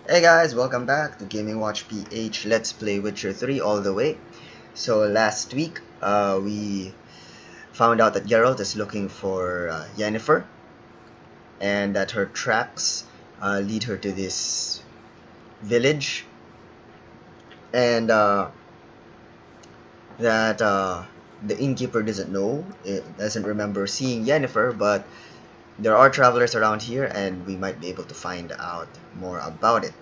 Hey guys, welcome back to Gaming Watch PH. Let's play Witcher 3 all the way. So last week, we found out that Geralt is looking for Yennifer, and that her tracks lead her to this village, and that the innkeeper doesn't remember seeing Yennifer, but there are travelers around here, and we might be able to find out more about it.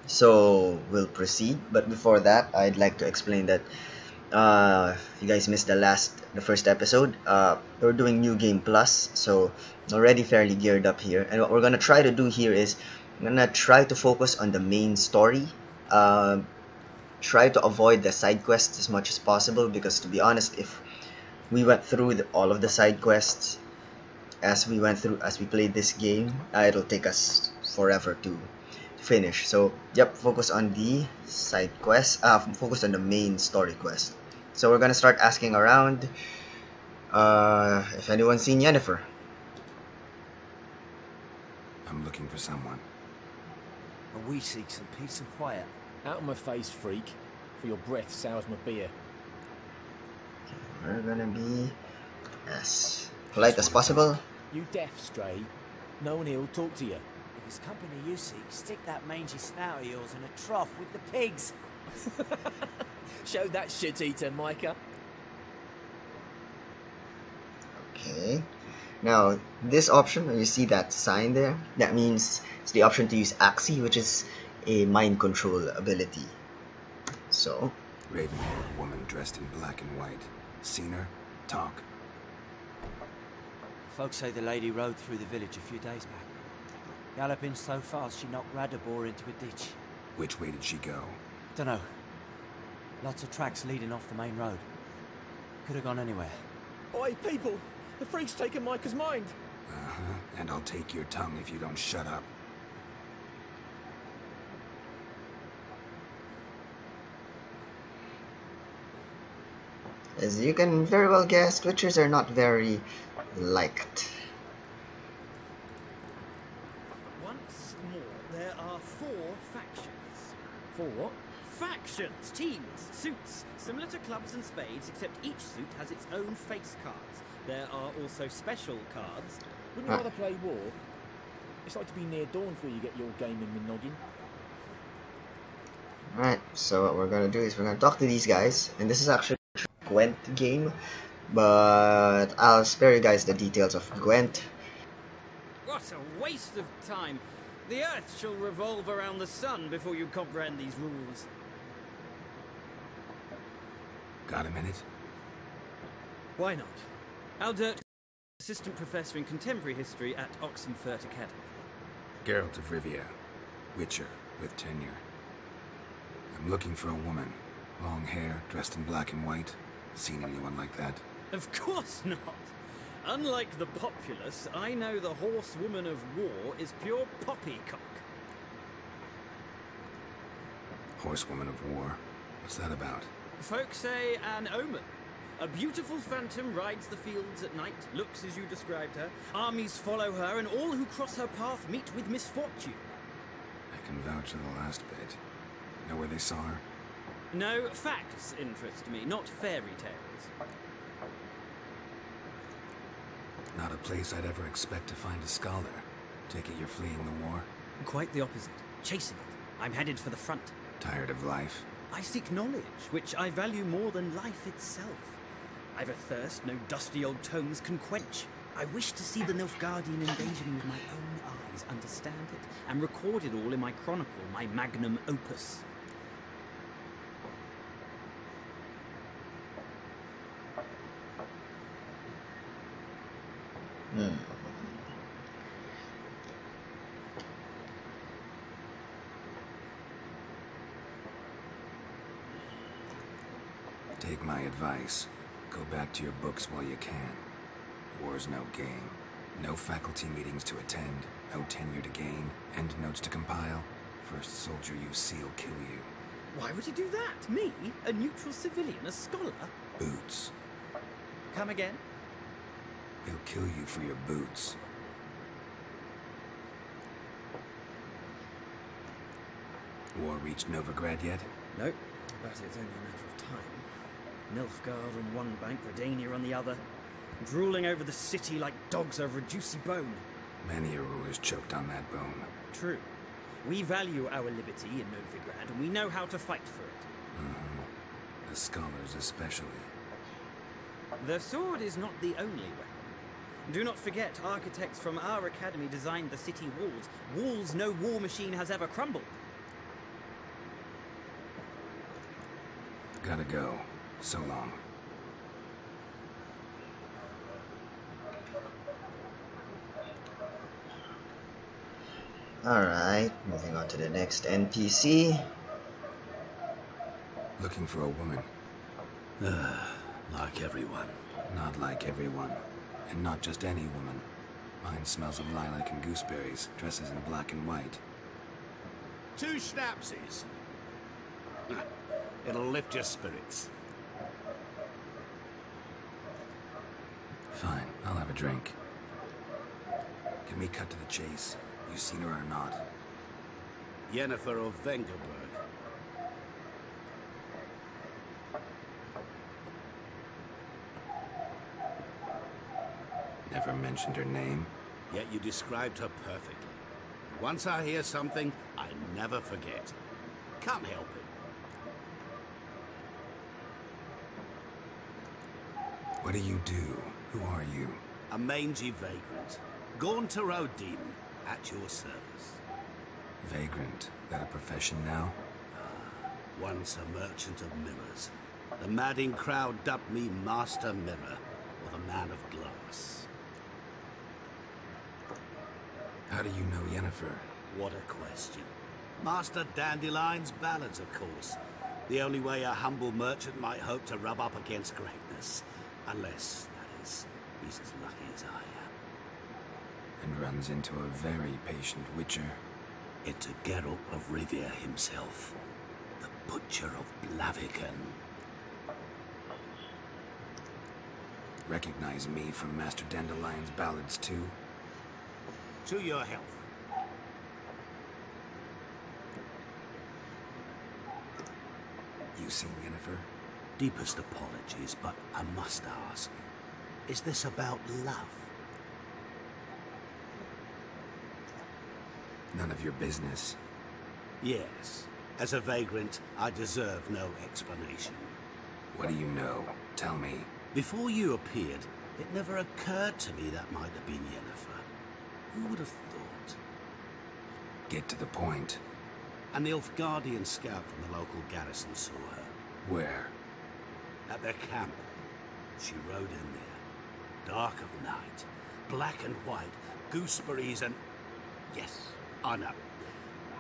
So we'll proceed, but before that, I'd like to explain that you guys missed the first episode. We're doing New Game Plus, so already fairly geared up here. And what we're gonna try to do here is I'm gonna try to focus on the main story. Try to avoid the side quests as much as possible, because to be honest, if we went through all of the side quests as we played this game, it'll take us forever to finish. So yep, focus on the side quest, focus on the main story quest. So we're gonna start asking around if anyone's seen Yennefer. I'm looking for someone. And we seek some peace and quiet. Out of my face, freak. For your breath sours my beer. We're gonna be as polite as possible. You deaf, stray. No one here will talk to you. If it's company you seek, stick that mangy snout of yours in a trough with the pigs. Show that shit-eater, Micah. Okay. Now, this option, when you see that sign there, that means it's the option to use Axii, which is a mind control ability. So, Raven-haired woman dressed in black and white. Seen her? Talk. Folks say the lady rode through the village a few days back. Galloping so fast she knocked Radabor into a ditch. Which way did she go? Dunno. Lots of tracks leading off the main road. Could have gone anywhere. Oi, people! The freak's taken Micah's mind! Uh-huh. And I'll take your tongue if you don't shut up. as you can very well guess, Witchers are not very liked. Once more, there are 4 factions. For what? Factions, teams, suits, similar to clubs and spades, except each suit has its own face cards. There are also special cards. Wouldn't you rather play war? It's like to be near dawn before you get your game in with noggin. Alright, so what we're gonna do is we're gonna talk to these guys, and this is actually a Gwent game, but I'll spare you guys the details of Gwent. What a waste of time! The Earth shall revolve around the sun before you comprehend these rules. Got a minute? Why not? Aldert, assistant professor in contemporary history at Oxenfurt Academy. Geralt of Rivia. Witcher, with tenure. I'm looking for a woman. Long hair, dressed in black and white. Seen anyone like that? Of course not! Unlike the populace, I know the horsewoman of war is pure poppycock. Horsewoman of war? What's that about? Folk say an omen. A beautiful phantom rides the fields at night, looks as you described her. Armies follow her, and all who cross her path meet with misfortune. I can vouch for the last bit. Know where they saw her? No, facts interest me, not fairy tales. Not a place I'd ever expect to find a scholar. Take it you're fleeing the war? Quite the opposite. Chasing it. I'm headed for the front. Tired of life? I seek knowledge, which I value more than life itself. I've a thirst no dusty old tomes can quench. I wish to see the Nilfgaardian invasion with my own eyes, understand it, and record it all in my chronicle, my magnum opus. Take my advice. Go back to your books while you can. War's no game. No faculty meetings to attend, no tenure to gain, end notes to compile. First soldier you see'll kill you. Why would he do that? Me? A neutral civilian? A scholar? Boots. Come again? He'll kill you for your boots. War reached Novigrad yet? Nope, but it's only a matter of time. Nilfgaard on one bank, Redania on the other, drooling over the city like dogs over a juicy bone. Many a ruler's choked on that bone. True. We value our liberty in Novigrad, and we know how to fight for it. The scholars especially. The sword is not the only weapon. Do not forget, architects from our academy designed the city walls. Walls no war machine has ever crumbled. Gotta go. So long. Alright, moving on to the next NPC. Looking for a woman. Like everyone. Not like everyone. And not just any woman. Mine smells of lilac and gooseberries, dresses in black and white. 2 schnapsies. It'll lift your spirits. Fine, I'll have a drink. Can we cut to the chase? You seen her or not? Yennifer of Vengerberg. Never mentioned her name. Yet you described her perfectly. Once I hear something, I never forget. Can't help it. What do you do? Who are you? A mangy vagrant. Gone to road demon. At your service. Vagrant. That a profession now? Once a merchant of mirrors. The madding crowd dubbed me Master Mirror, or the Man of Glass. How do you know Yennifer? What a question. Master Dandelion's ballads, of course. The only way a humble merchant might hope to rub up against greatness. Unless, that is, he's as lucky as I am. And runs into a very patient witcher. Into Geralt of Rivia himself. The Butcher of Blaviken. Recognize me from Master Dandelion's ballads too? To your health. You seen Yennifer? Deepest apologies, but I must ask. Is this about love? None of your business. Yes. As a vagrant, I deserve no explanation. What do you know? Tell me. Before you appeared, it never occurred to me that might have been Yennifer. Who would have thought? Get to the point. An Nilfgaardian scout from the local garrison saw her. Where? At their camp. She rode in there. Dark of night. Black and white. Gooseberries and... Yes, I know.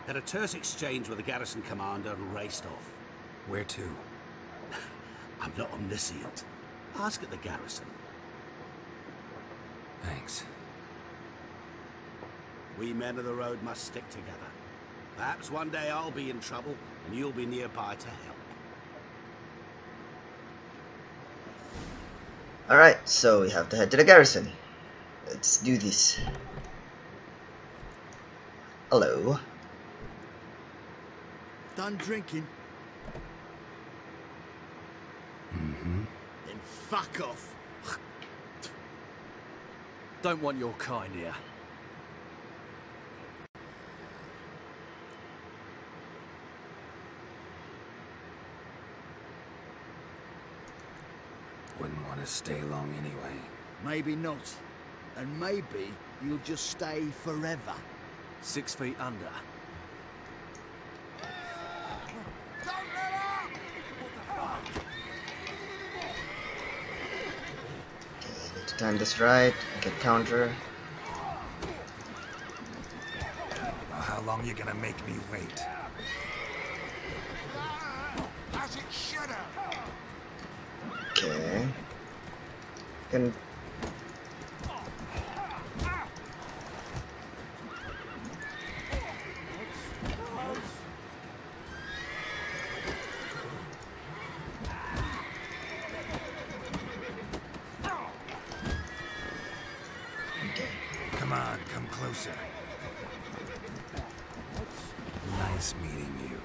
Had a terse exchange with the garrison commander and raced off. Where to? I'm not omniscient. Ask at the garrison. Thanks. We men of the road must stick together. Perhaps one day I'll be in trouble and you'll be nearby to help. Alright, so we have to head to the garrison. Let's do this. Hello. Done drinking? Mm-hmm. Then fuck off. Don't want your kind here. Wouldn't want to stay long anyway. Maybe not. And maybe you'll just stay forever. 6 feet under. Okay, need to time this right. Get counter. Well, how long you gonna make me wait? Okay. Can... Come on, come closer. Nice meeting you.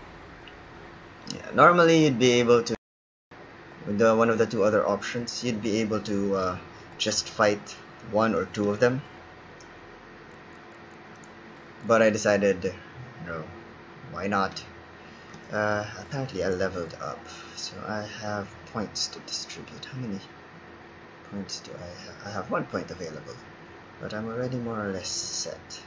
Normally, you'd be able to, with one of the two other options, you'd be able to just fight one or two of them. But I decided, no, why not? Apparently I leveled up, so I have points to distribute. How many points do I have? I have 1 point available, but I'm already more or less set.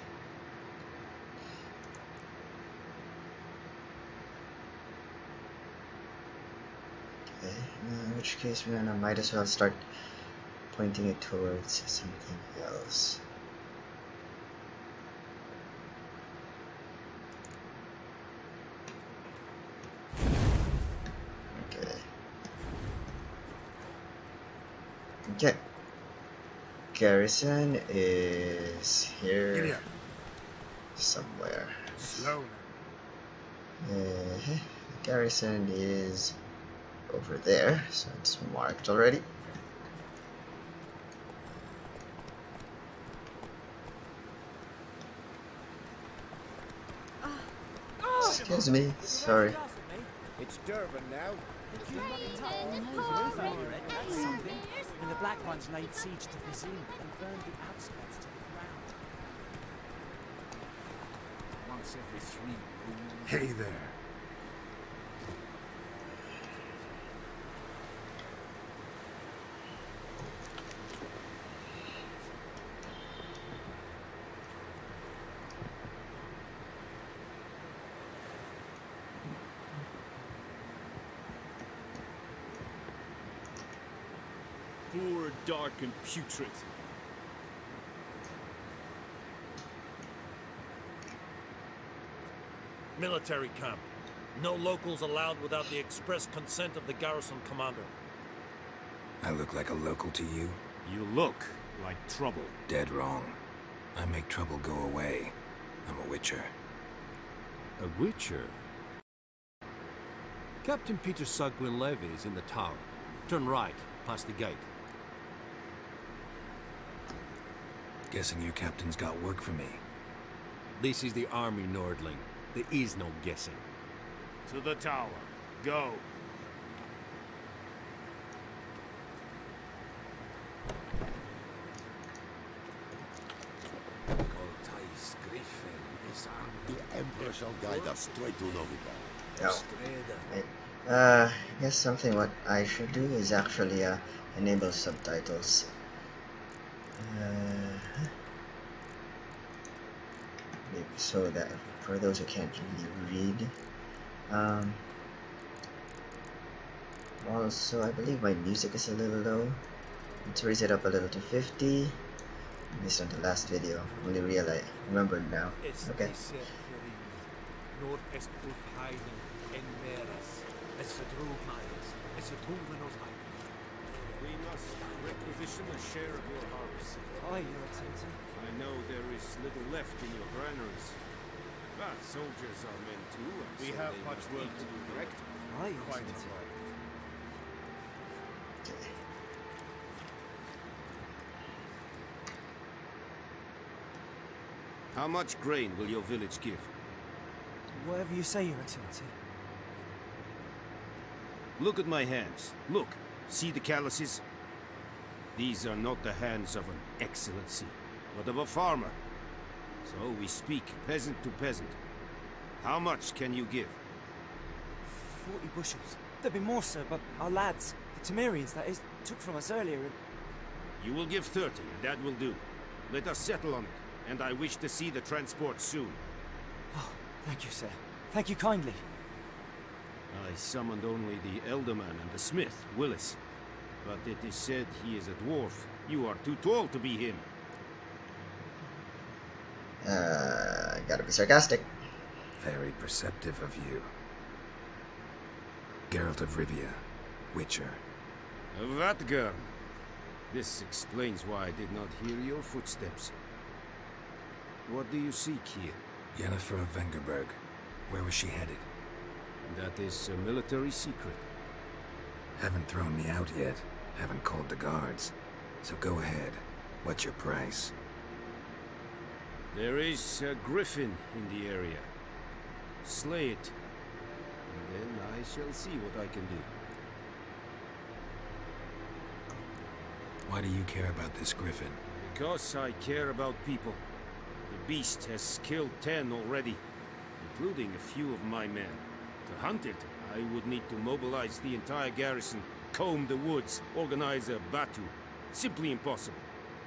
Okay, in which case I might as well start pointing it towards something else. Okay. Garrison is here somewhere. Slow. Garrison is over there, so it's marked already. Excuse me, sorry. It's Durban now. When the Black Ones laid siege to Kazim and burned the outskirts to the ground. Once every 3 moons. Hey there. Poor, dark, and putrid. Military camp. No locals allowed without the express consent of the garrison commander. I look like a local to you? You look like trouble. Dead wrong. I make trouble go away. I'm a witcher. A witcher? Captain Peter Sugwin Levy is in the tower. Turn right, past the gate. Guessing your captain's got work for me. This is the army, Nordling. There is no guessing. To the tower. Go. The Emperor shall guide us straight to Novigrad. Oh. Wait. I guess something what I should do is actually enable subtitles. So that for those who can't really read. Also, I believe my music is a little low. Let's raise it up a little to 50. Based on the last video, only remembered now. Okay. We must requisition a share of your harvest. Aye, Your Excellency. I know there is little left in your granaries. But soldiers are men too. We have much work to do, correct? Aye, Your Quite Excellency. right. How much grain will your village give? Whatever you say, Your Excellency. Look at my hands. Look. See the calluses? These are not the hands of an excellency, but of a farmer. So we speak peasant to peasant. How much can you give? 40 bushels. There'd be more, sir, but our lads, the Temerians, that is, took from us earlier and... You will give 30, and that will do. Let us settle on it, and I wish to see the transport soon. Oh, thank you, sir. Thank you kindly. I summoned only the Elderman and the smith, Willis. But it is said he is a dwarf. You are too tall to be him. Gotta be sarcastic. Very perceptive of you. Geralt of Rivia, Witcher. Vatgern. This explains why I did not hear your footsteps. What do you seek here? Yennifer of Vengerberg. Where was she headed? That is a military secret. Haven't thrown me out yet. Haven't called the guards. So go ahead. What's your price? There is a griffin in the area. Slay it. and then I shall see what I can do. Why do you care about this griffin? Because I care about people. The beast has killed 10 already, including a few of my men. To hunt it, I would need to mobilize the entire garrison, comb the woods, organize a batu. Simply impossible.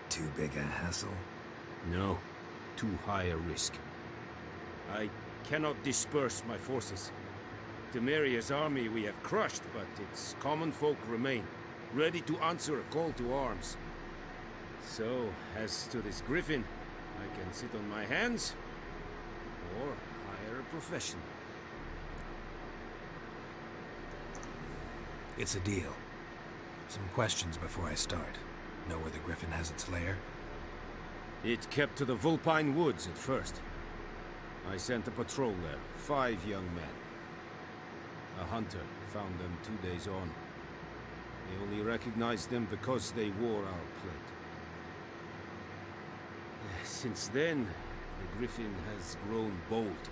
Too big a hassle? No, too high a risk. I cannot disperse my forces. Temeria's army we have crushed, but its common folk remain, ready to answer a call to arms. So, as to this griffin, I can sit on my hands, or hire a professional. It's a deal. Some questions before I start. Know where the griffin has its lair? It kept to the Vulpine Woods at first. I sent a patrol there, 5 young men. A hunter found them 2 days on. They only recognized them because they wore our plate. Since then, the griffin has grown bold.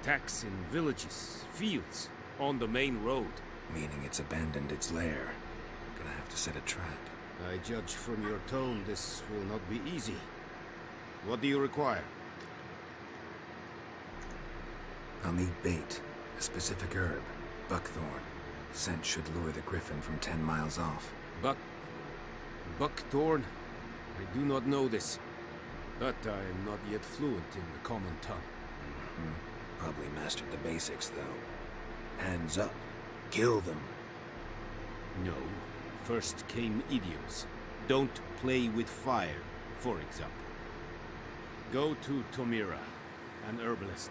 Attacks in villages, fields, on the main road. Meaning it's abandoned its lair. Gonna have to set a trap. I judge from your tone this will not be easy. What do you require? I'll need bait. A specific herb. Buckthorn. Scent should lure the griffin from 10 miles off. Buckthorn? I do not know this. But I am not yet fluent in the common tongue. Probably mastered the basics, though. Hands up. Kill them. No. First came idioms. Don't play with fire, for example. Go to Tomira, an herbalist.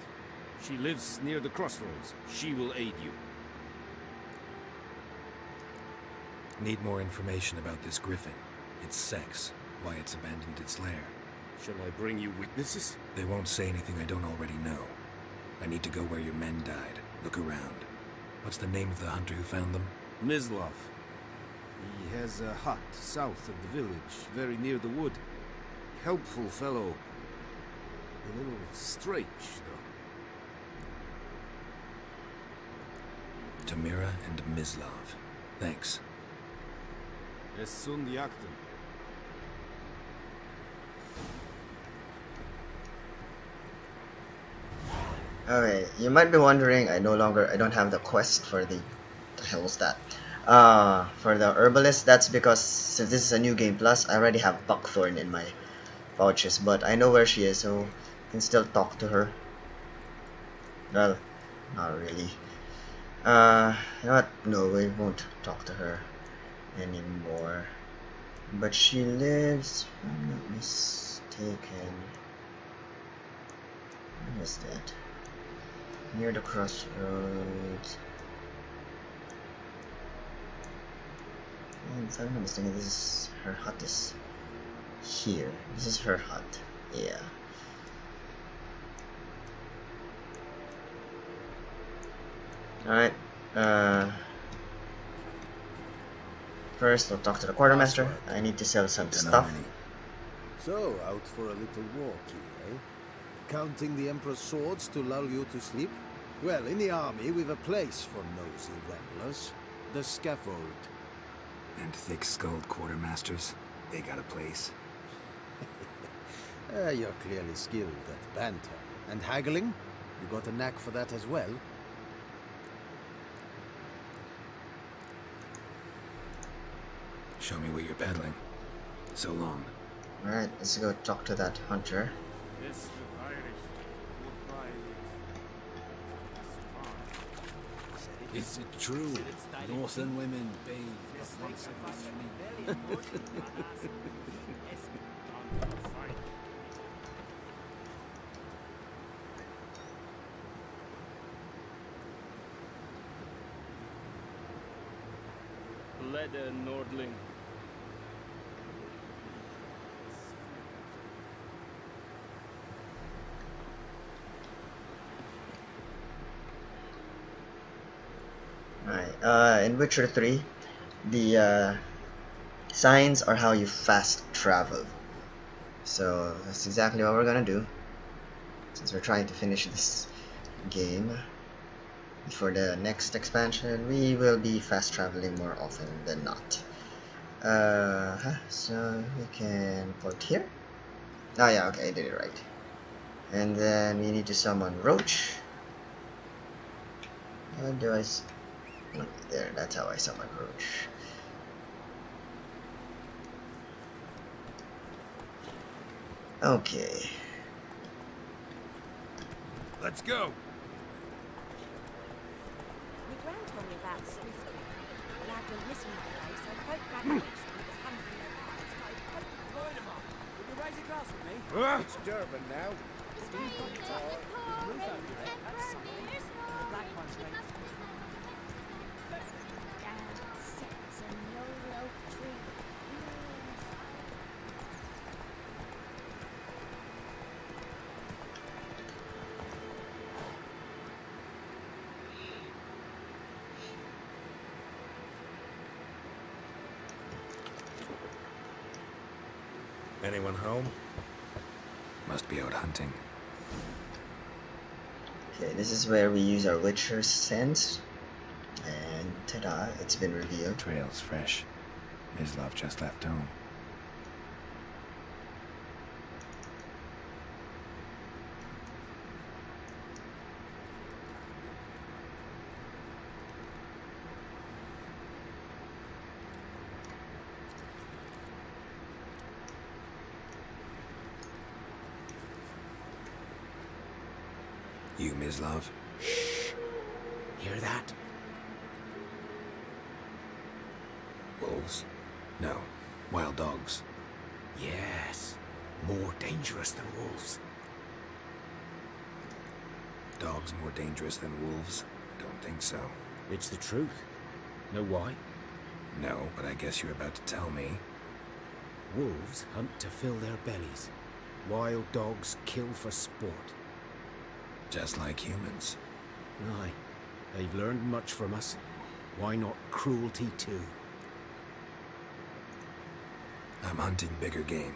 She lives near the crossroads. She will aid you. Need more information about this griffin. Its sex. Why it's abandoned its lair. Shall I bring you witnesses? They won't say anything I don't already know. I need to go where your men died. Look around. What's the name of the hunter who found them? Mislav. He has a hut south of the village, very near the wood. Helpful fellow. A little strange, though. Tamira and Mislav. Thanks. Essun Yakten. Okay, you might be wondering, I don't have the quest for the hell's that? For the herbalist. That's because since this is a new game plus, I already have Buckthorn in my pouches, but I know where she is, so I can still talk to her. Well, not really. You know what? No, we won't talk to her anymore. But she lives, if I'm not mistaken. Where is that? Near the crossroads. If I'm not mistaken, this is her hut is here. This is her hut. Yeah. Alright. First, we'll talk to the quartermaster. I need to sell some stuff. So, out for a little walk, eh? Counting the Emperor's swords to lull you to sleep? Well, in the army, we've a place for nosy ramblers. The scaffold. And thick-skulled quartermasters, they got a place. You're clearly skilled at banter. And haggling? You got a knack for that as well? Show me what you're peddling. So long. Alright, let's go talk to that hunter. Is it true? Northern women bathe but once every 3. Leather Nordling. Alright, in Witcher 3, the signs are how you fast travel. So that's exactly what we're gonna do, since we're trying to finish this game. for the next expansion, we will be fast traveling more often than not. So we can port here. Oh yeah, okay, I did it right. And then we need to summon Roach. How do I? There, that's how I summon Roach. Okay. Let's go. My gran told me about Swiftly. The lad went missing that day, so folk grabbed him and was hungry and Line him up. Would you raise a glass with me? It's Durban now. black one's ready. Sets a no oak tree. Anyone home? Must be out hunting. Okay, this is where we use our Witcher sense. And ta-da, it's been revealed. Trail's fresh. Mislav just left home. You, Mislav? Shh. Hear that? Wolves? No. Wild dogs. Yes. More dangerous than wolves. Dogs more dangerous than wolves? Don't think so. It's the truth. Know why? No, but I guess you're about to tell me. Wolves hunt to fill their bellies. Wild dogs kill for sport. Just like humans. Aye. They've learned much from us. Why not cruelty too? I'm hunting bigger game.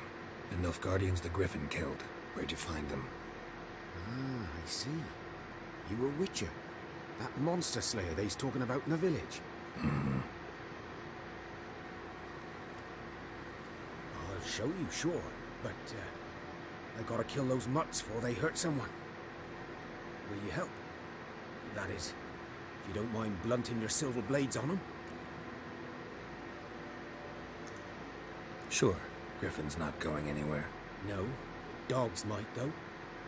The Nilfgaardians the Griffin killed. Where'd you find them? Ah, I see. You were Witcher. That monster slayer they's talking about in the village. I'll show you, sure. But, I gotta kill those mutts before they hurt someone. Will you help? That is, if you don't mind blunting your silver blades on them. Sure. Griffin's not going anywhere. No. Dogs might, though.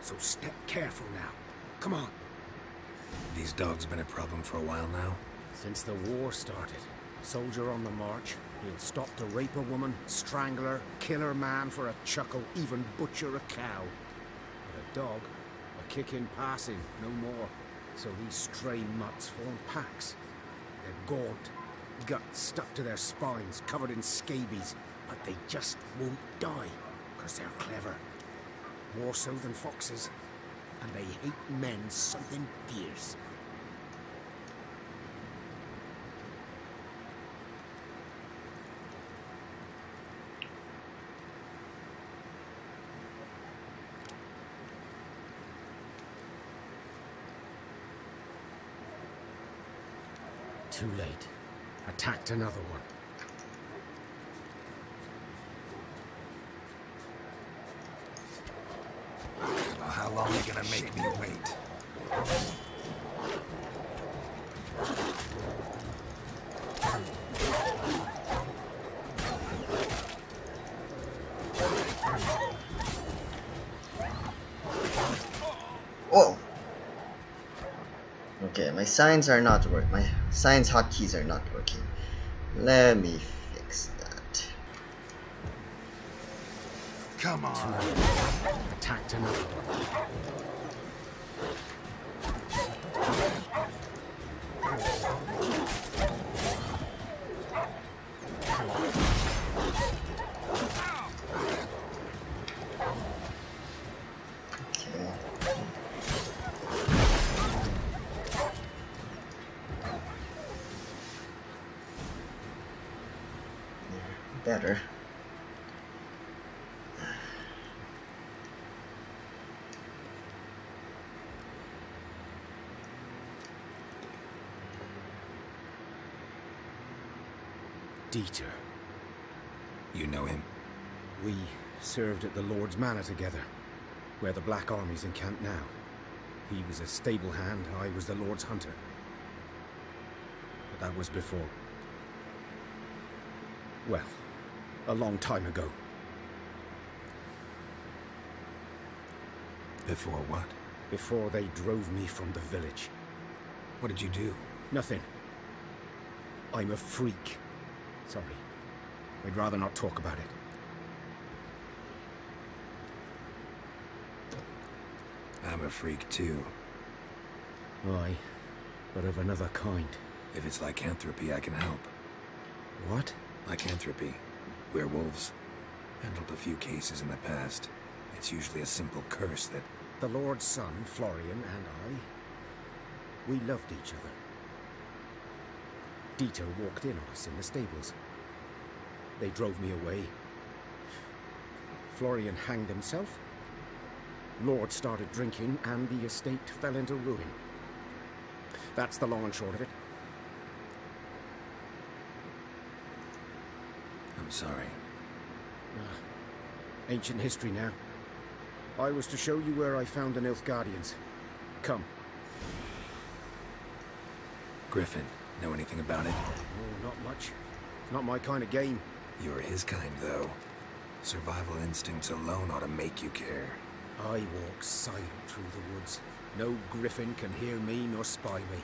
So step careful now. Come on. These dogs been a problem for a while now? Since the war started. Soldier on the march. He'll stop to rape a woman, strangle her, kill her man for a chuckle, even butcher a cow. But a dog, a kick in passing, no more. So these stray mutts form packs. They're gaunt, guts stuck to their spines, covered in scabies. But they just won't die, because they're clever. More so than foxes. And they hate men something fierce. Too late. Attacked another one. Well, how long are you gonna make me wait? Whoa! Okay, my signs are not working. My signs hotkeys are not working. Let me fix that. Come on. Attacked another one. Better. Dieter. You know him? We served at the Lord's Manor together, where the Black Army's encamped now. He was a stable hand, I was the Lord's hunter. But that was before. Well, a long time ago. Before what? Before they drove me from the village. What did you do? Nothing. I'm a freak. Sorry. I'd rather not talk about it. I'm a freak too. Aye, but of another kind. If it's lycanthropy, I can help. What? Lycanthropy. Werewolves. Handled a few cases in the past. It's usually a simple curse that... The Lord's son, Florian, and I, we loved each other. Dieter walked in on us in the stables. They drove me away. Florian hanged himself. Lord started drinking, and the estate fell into ruin. That's the long and short of it. I'm sorry. Ancient history now. I was to show you where I found the Nilfgaardians. Come. Griffin, know anything about it? Oh, not much. Not my kind of game. You're his kind, though. Survival instincts alone ought to make you care. I walk silent through the woods. No griffin can hear me nor spy me.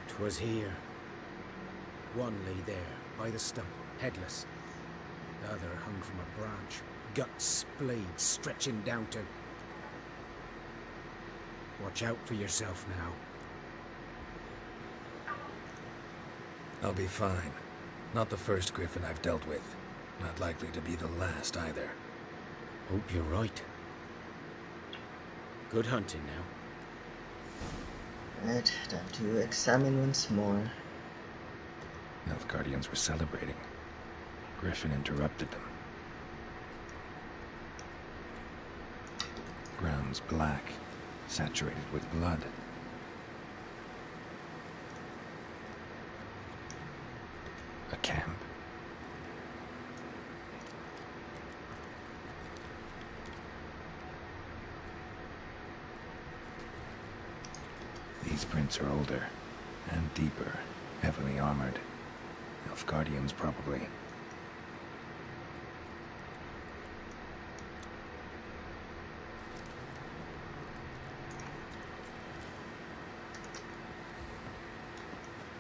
'Twas here. One lay there, by the stump, headless. The other hung from a branch, guts splayed, stretching down to... Watch out for yourself now. I'll be fine. Not the first griffin I've dealt with. Not likely to be the last either. Hope you're right. Good hunting now. Right, time to examine once more. Nilfgaardians were celebrating. Griffin interrupted them. Ground's black, saturated with blood. A camp. These prints are older and deeper, heavily armored. Nilfgaardians, probably.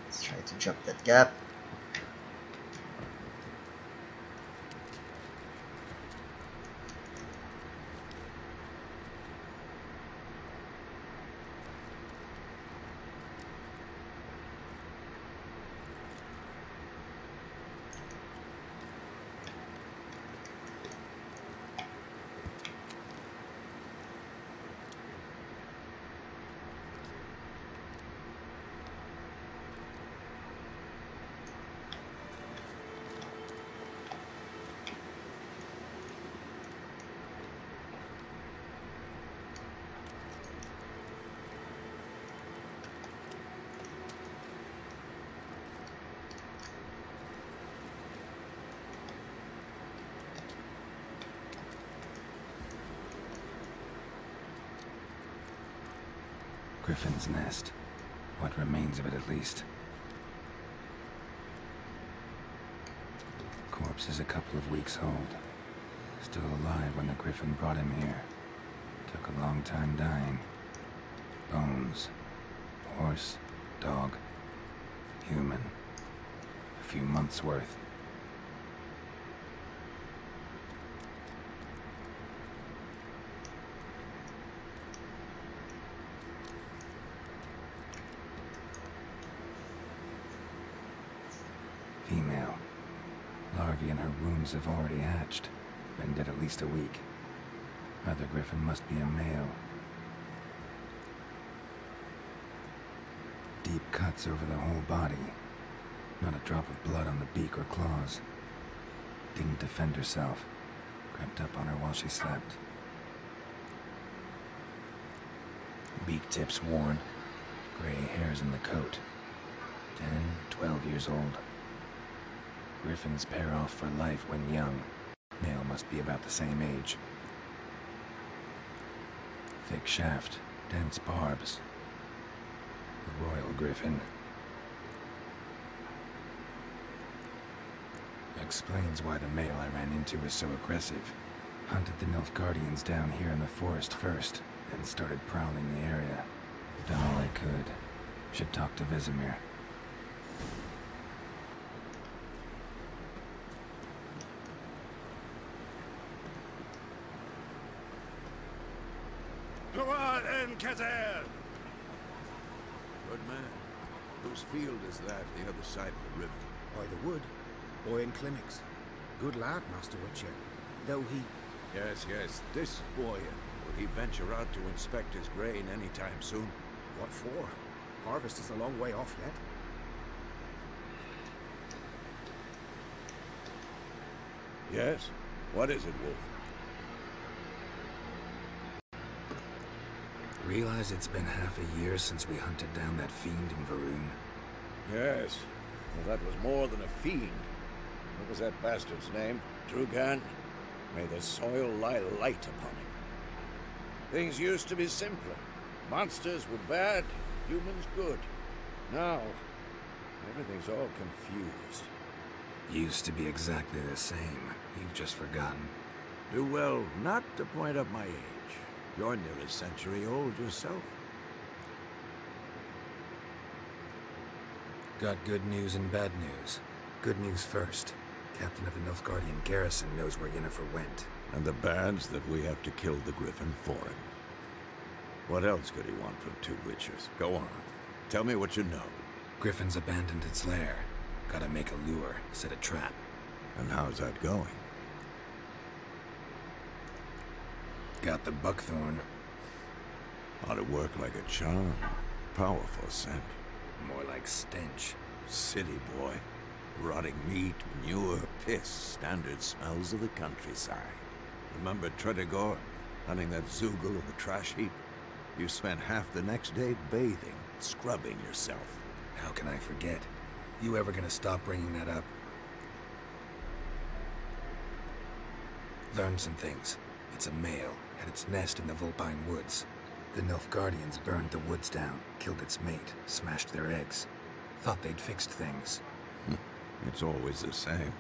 Let's try to jump that gap. Griffin's nest. What remains of it, at least. Corpse is a couple of weeks old. Still alive when the griffin brought him here. Took a long time dying. Bones. Horse. Dog. Human. A few months' worth. Female. Larvae in her wounds have already hatched. Been dead at least a week. Other griffin must be a male. Deep cuts over the whole body. Not a drop of blood on the beak or claws. Didn't defend herself. Crept up on her while she slept. Beak tips worn. Gray hairs in the coat. 10, 12 years old. Griffins pair off for life when young. Male must be about the same age. Thick shaft, dense barbs. The royal griffin. Explains why the male I ran into was so aggressive. Hunted the Nilfgaardians down here in the forest first, then started prowling the area. Done all I could. Should talk to Vesemir. Good man. Whose field is that, the other side of the river? By the wood. Boy in clinics. Good lad, Master Witcher. Though he... Yes, this boy. Will he venture out to inspect his grain anytime soon? What for? Harvest is a long way off yet. Yes? What is it, Wolf? Realize it's been half a year since we hunted down that fiend in Varun? Yes. Well, that was more than a fiend. What was that bastard's name? Drugan? May the soil lie light upon him. Things used to be simpler. Monsters were bad, humans good. Now, everything's all confused. Used to be exactly the same. You've just forgotten. Do well not to point up my age. You're near a century old yourself. Got good news and bad news. Good news first. Captain of the Nilfgaardian garrison knows where Yennifer went. And the bad's that we have to kill the griffin for him. What else could he want from two witchers? Go on. Tell me what you know. Griffin's abandoned its lair. Gotta make a lure, set a trap. And how's that going? Got the buckthorn. Ought to work like a charm. Powerful scent. More like stench. City boy. Rotting meat, manure, piss. Standard smells of the countryside. Remember Tredegor? Hunting that Zoogle in the trash heap? You spent half the next day bathing, scrubbing yourself. How can I forget? You ever gonna stop bringing that up? Learned some things. It's a male, had its nest in the Vulpine Woods. The Nilfgaardians burned the woods down, killed its mate, smashed their eggs. Thought they'd fixed things. It's always the same.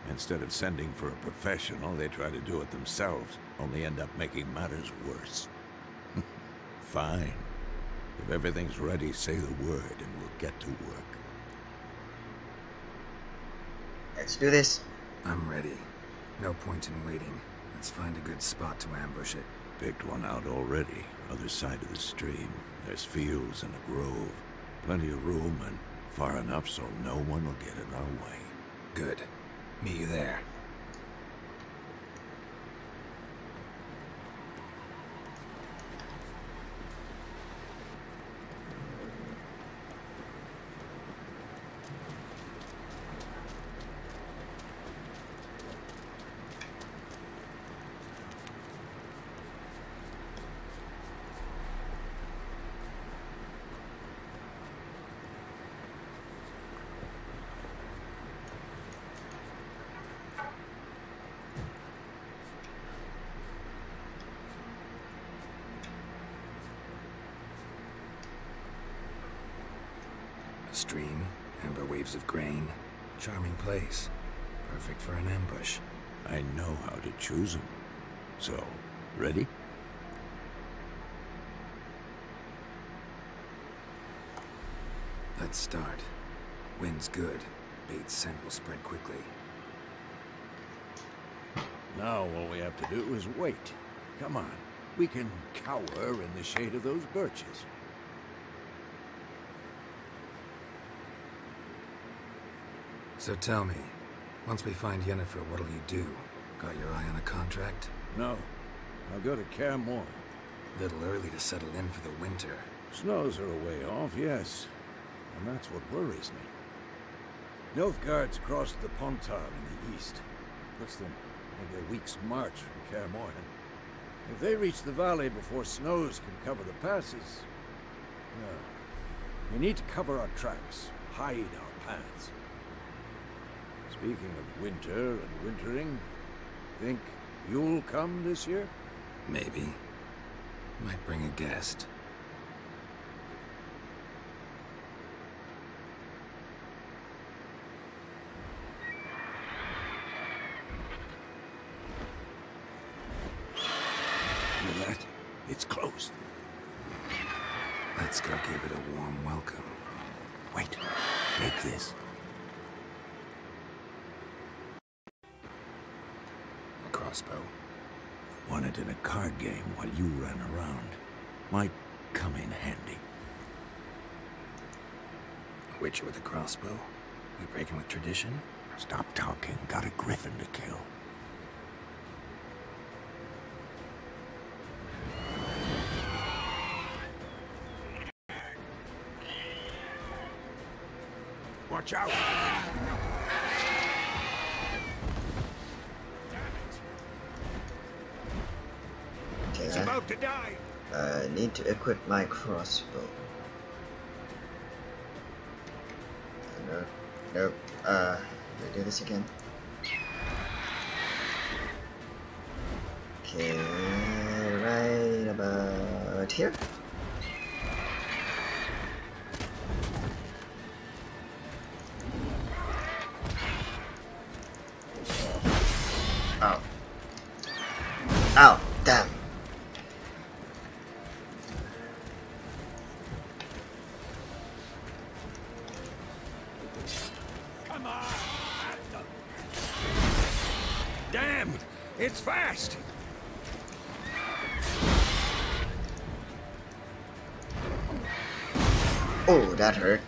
Instead of sending for a professional, they try to do it themselves, only end up making matters worse. Fine. If everything's ready, say the word and we'll get to work. Let's do this. I'm ready. No point in waiting. Let's find a good spot to ambush it. Picked one out already. Other side of the stream. There's fields and a grove. Plenty of room and far enough so no one will get in our way. Good. Meet you there. Stream, amber waves of grain. Charming place. Perfect for an ambush. I know how to choose them. So, ready? Let's start. Wind's good. Bait's scent will spread quickly. Now all we have to do is wait. Come on. We can cower in the shade of those birches. So tell me, once we find Yennifer, what'll you do? Got your eye on a contract? No. I'll go to Kaer Morhen. Little early to settle in for the winter. Snows are a way off, yes. And that's what worries me. Nilfgaard's across the Pontar in the east. Puts them maybe a week's march from Kaer Morhen. If they reach the valley before snows can cover the passes, well, We need to cover our tracks, hide our paths. Speaking of winter and wintering, think you'll come this year? Maybe. Might bring a guest. Hear that? It's closed. Let's go give it a warm welcome. Wait, take this. A crossbow. Won it in a card game while you ran around. Might come in handy. A witcher with a crossbow? We breaking with tradition? Stop talking. Got a griffin to kill. Watch out! It's about to die. I need to equip my crossbow. Nope. Nope. We do this again. Okay, right about here. Ow. Ow, damn. Come on! Damn! It's fast! Oh, that hurt.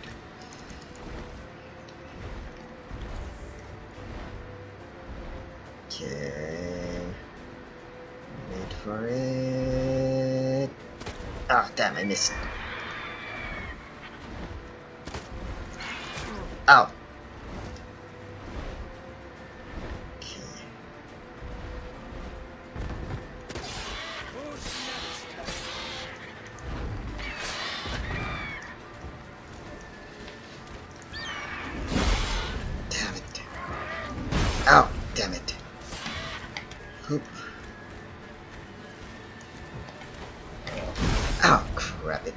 Okay. Wait for it. Ah, damn, I missed. Ow. Okay. Damn it. Ow, damn it. Oop. Ow, crap it.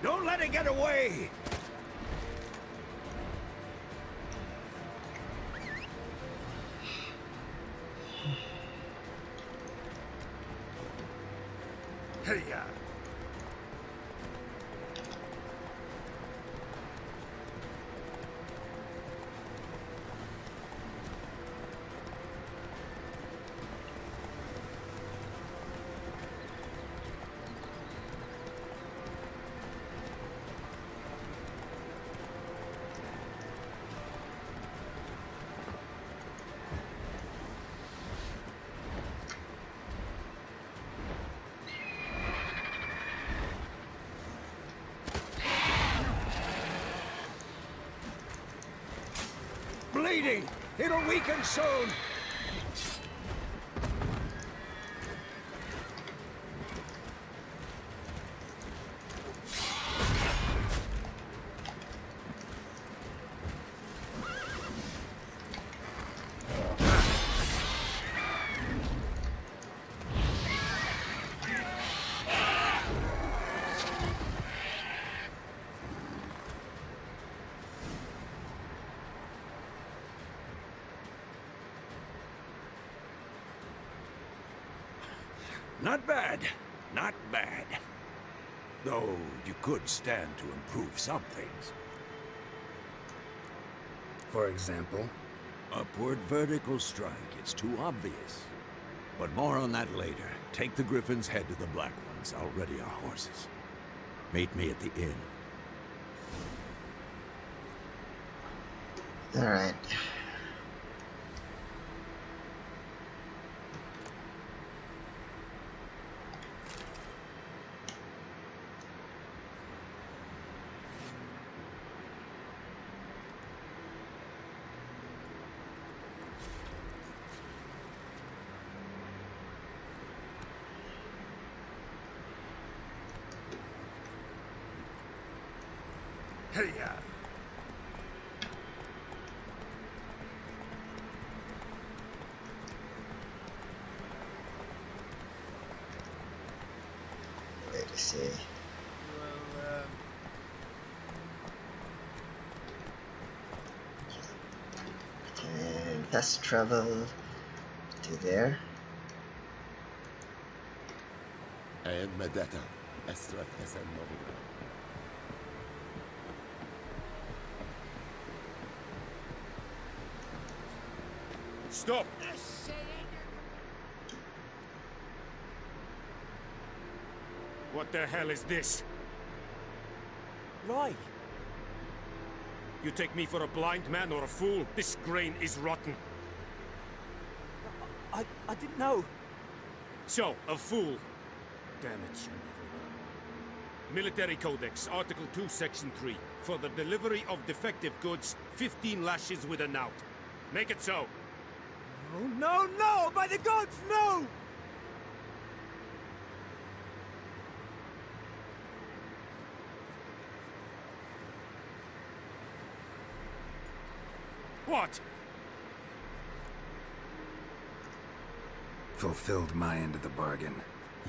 Don't let it get away! Hey-ya! Bleeding! It'll weaken soon! Not bad. Not bad. Though you could stand to improve some things. For example? Upward vertical strike. It's too obvious. But more on that later. Take the Griffin's head to the Black Ones. I'll ready our horses. Meet me at the inn. Alright. Hey-ya! Wait to see. Can fast travel to there. And Medetta, Estra Novina. Stop! What the hell is this? Lie. You take me for a blind man or a fool? This grain is rotten. I didn't know. So, a fool. Damn it, you never learn. Military Codex, Article 2, Section 3. For the delivery of defective goods, 15 lashes with a knout. Make it so. No, no, no! By the gods, no! What? Fulfilled my end of the bargain.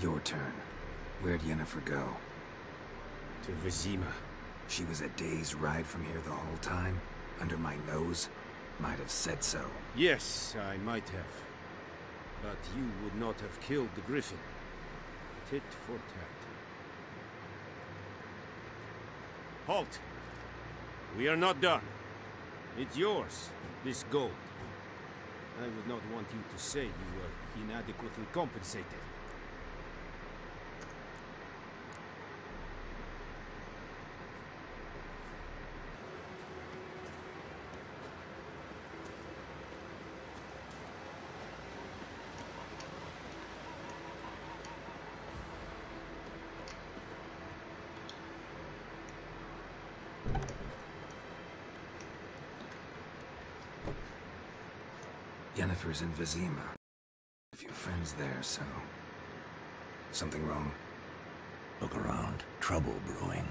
Your turn. Where'd Yennifer go? To Vizima. She was a day's ride from here the whole time? Under my nose? Might have said so. Yes, I might have. But you would not have killed the griffin. Tit for tat. Halt! We are not done. It's yours, this gold. I would not want you to say you were inadequately compensated. Yennefer's in Vizima. A few friends there, so... Something wrong? Look around. Trouble brewing.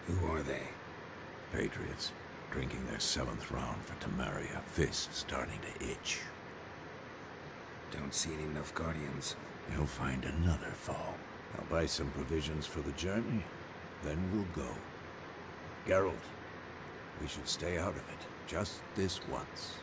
Who are they? Patriots. Drinking their 7th round for Temeria. Fists starting to itch. Don't see any Nilfgaardians. You'll find another foe. I'll buy some provisions for the journey. Then we'll go. Geralt. We should stay out of it, just this once.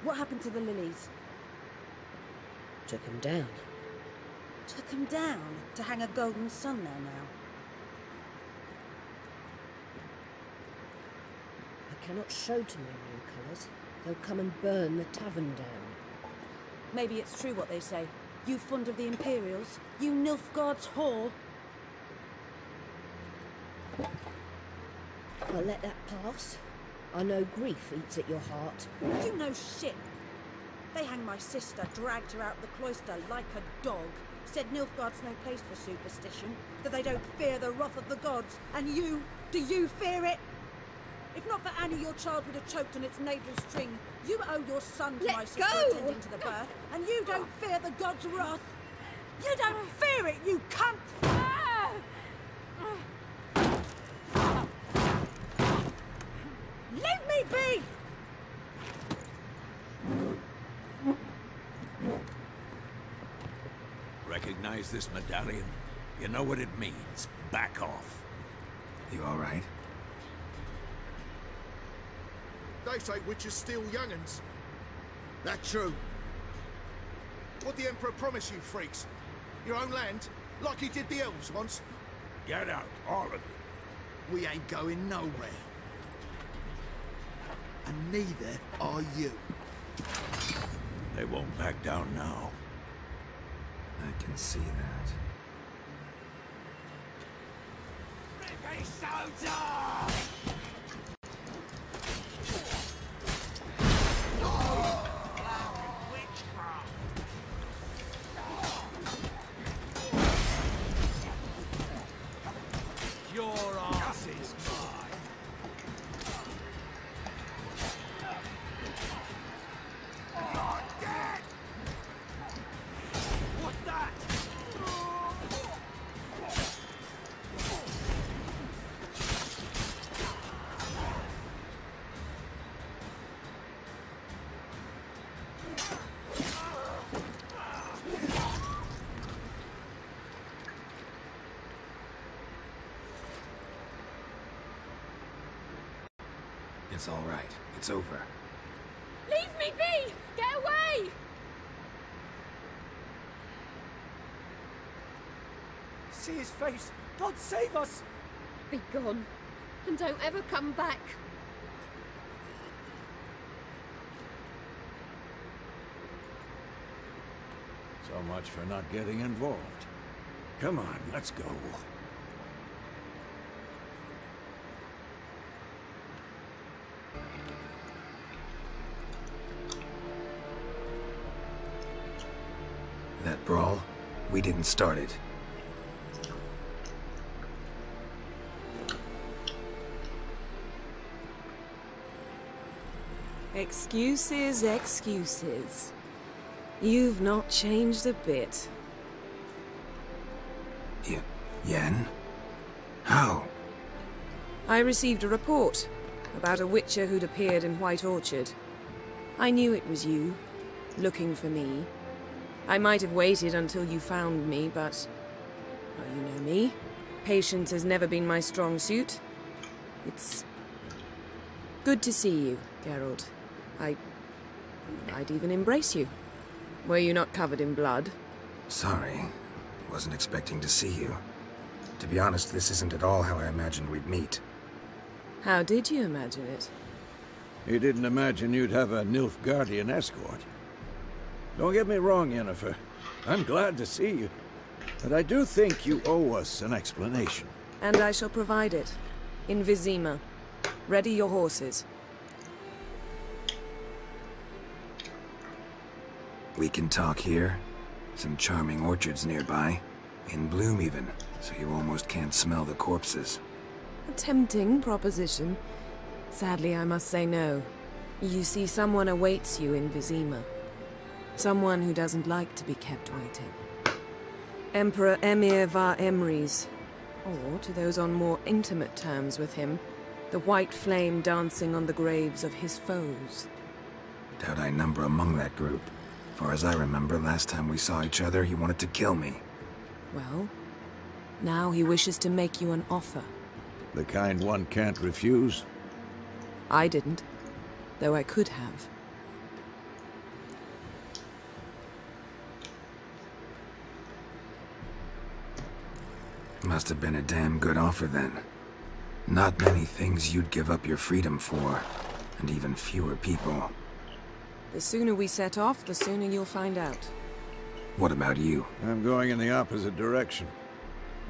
What happened to the lilies? Took him down. Took them down to hang a golden sun there now. I cannot show Temerian colours. They'll come and burn the tavern down. Maybe it's true what they say. You fond of the Imperials? You Nilfgaard's whore? I'll let that pass. I know grief eats at your heart. You know shit. They hanged my sister, dragged her out the cloister like a dog. Said Nilfgaard's no place for superstition, that they don't fear the wrath of the gods. And you, do you fear it? If not for Annie, your child would have choked on its navel string. You owe your son to my sister attending to the birth, and you don't fear the god's wrath. You don't fear it, you cunt! Leave me be! Recognize this medallion? You know what it means. Back off. You all right? They say witches steal young'uns. That true? What the Emperor promise you, freaks? Your own land? Like he did the elves once? Get out, all of you. We ain't going nowhere. And neither are you. They won't back down now. I can see that. Your ass is mine. It's all right. It's over. Leave me be! Get away! See his face! God save us! Be gone, and don't ever come back. So much for not getting involved. Come on, let's go. That brawl, we didn't start it. Excuses, excuses. You've not changed a bit. Yen? How? I received a report about a witcher who'd appeared in White Orchard. I knew it was you, looking for me. I might have waited until you found me, but... well, you know me. Patience has never been my strong suit. It's... good to see you, Geralt. I'd even embrace you. Were you not covered in blood? Sorry. Wasn't expecting to see you. To be honest, this isn't at all how I imagined we'd meet. How did you imagine it? You didn't imagine you'd have a Nilfgaardian escort. Don't get me wrong, Yennifer. I'm glad to see you. But I do think you owe us an explanation. And I shall provide it. In Vizima. Ready your horses. We can talk here. Some charming orchards nearby. In bloom even, so you almost can't smell the corpses. A tempting proposition. Sadly, I must say no. You see, someone awaits you in Vizima. Someone who doesn't like to be kept waiting. Emperor Emir var Emrys. Or, to those on more intimate terms with him, the white flame dancing on the graves of his foes. Doubt I number among that group. Far as I remember, last time we saw each other, he wanted to kill me. Well, now he wishes to make you an offer. The kind one can't refuse? I didn't, though I could have. Must have been a damn good offer then. Not many things you'd give up your freedom for, and even fewer people. The sooner we set off, the sooner you'll find out. What about you? I'm going in the opposite direction.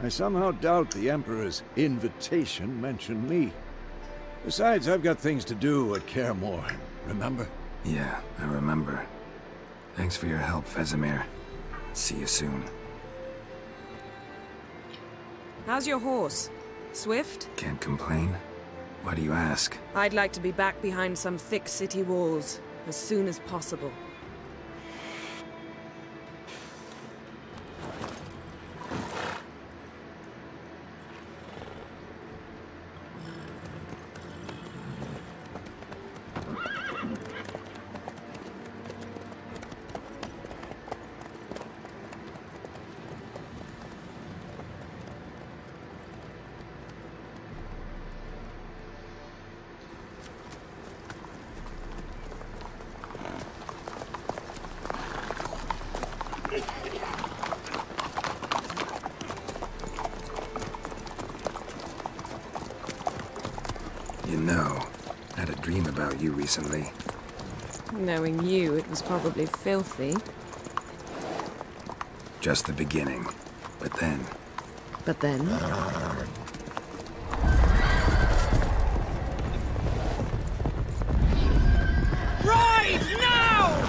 I somehow doubt the Emperor's invitation mentioned me. Besides, I've got things to do at Kaer, remember? Yeah, I remember. Thanks for your help, Vesemir. See you soon. How's your horse? Swift? Can't complain. Why do you ask? I'd like to be back behind some thick city walls as soon as possible. You know, I had a dream about you recently. Knowing you, it was probably filthy. Just the beginning. But then... But then? Ride now!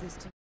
this to